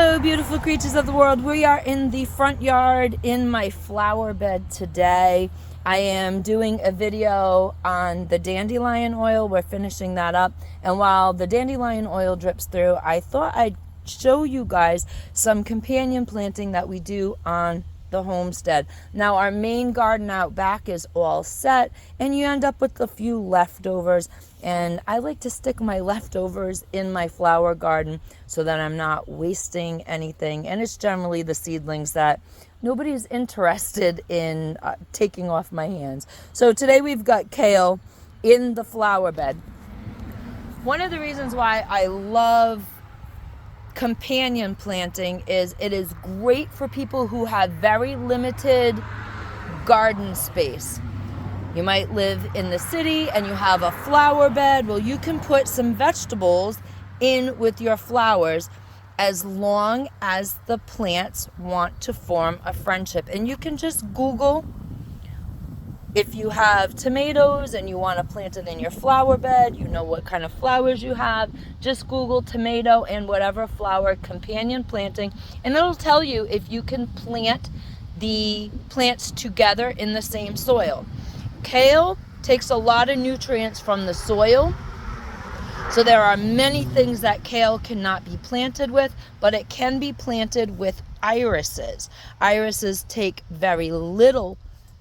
Hello, beautiful creatures of the world. We are in the front yard in my flower bed today. I am doing a video on the dandelion oil. We're finishing that up. And while the dandelion oil drips through, I thought I'd show you guys some companion planting that we do on the homestead. Now, our main garden out back is all set, and you end up with a few leftovers. And I like to stick my leftovers in my flower garden so that I'm not wasting anything. And it's generally the seedlings that nobody's interested in taking off my hands. So today we've got kale in the flower bed. One of the reasons why I love companion planting is it is great for people who have very limited garden space. You might live in the city and you have a flower bed. Well, you can put some vegetables in with your flowers as long as the plants want to form a friendship. And you can just Google, if you have tomatoes and you want to plant it in your flower bed, you know what kind of flowers you have, just Google tomato and whatever flower companion planting, and it'll tell you if you can plant the plants together in the same soil. Kale takes a lot of nutrients from the soil, so there are many things that kale cannot be planted with, but it can be planted with irises. Irises take very little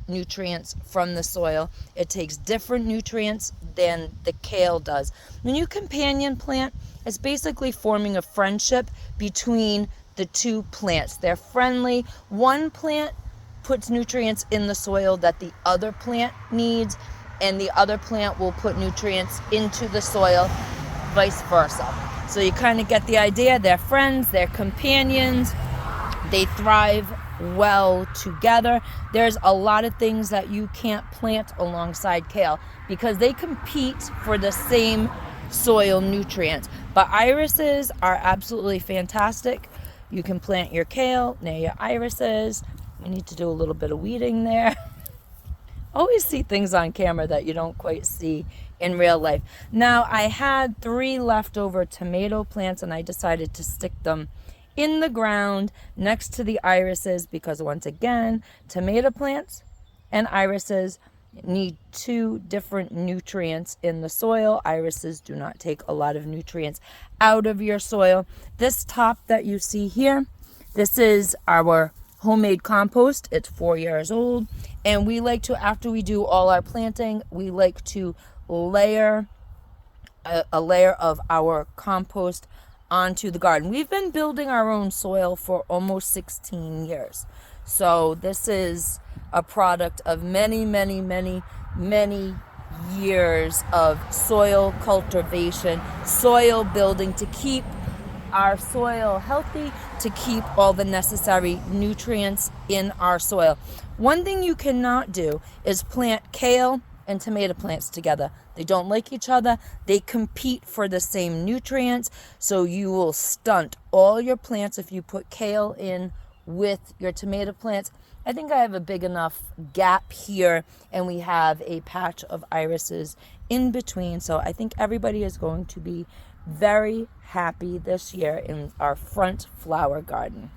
nutrients from the soil. It takes different nutrients than the kale does. When you companion plant, it's basically forming a friendship between the two plants. They're friendly. One plant puts nutrients in the soil that the other plant needs, and the other plant will put nutrients into the soil, vice versa. So you kind of get the idea. They're friends, they're companions, they thrive well together. There's a lot of things that you can't plant alongside kale because they compete for the same soil nutrients. But irises are absolutely fantastic. You can plant your kale near your irises. You need to do a little bit of weeding there. Always see things on camera that you don't quite see in real life. Now, I had 3 leftover tomato plants and I decided to stick them in the ground next to the irises because, once again, tomato plants and irises need 2 different nutrients in the soil. Irises do not take a lot of nutrients out of your soil. This top that you see here, this is our homemade compost. It's 4 years old, and we like to, after we do all our planting, we like to layer a layer of our compost onto the garden. We've been building our own soil for almost 16 years. So this is a product of many, many, many, many years of soil cultivation, soil building to keep our soil healthy, to keep all the necessary nutrients in our soil. One thing you cannot do is plant kale and tomato plants together. They don't like each other. They compete for the same nutrients, so you will stunt all your plants if you put kale in with your tomato plants. I think I have a big enough gap here, and we have a patch of irises in between, so I think everybody is going to be very happy this year in our front flower garden.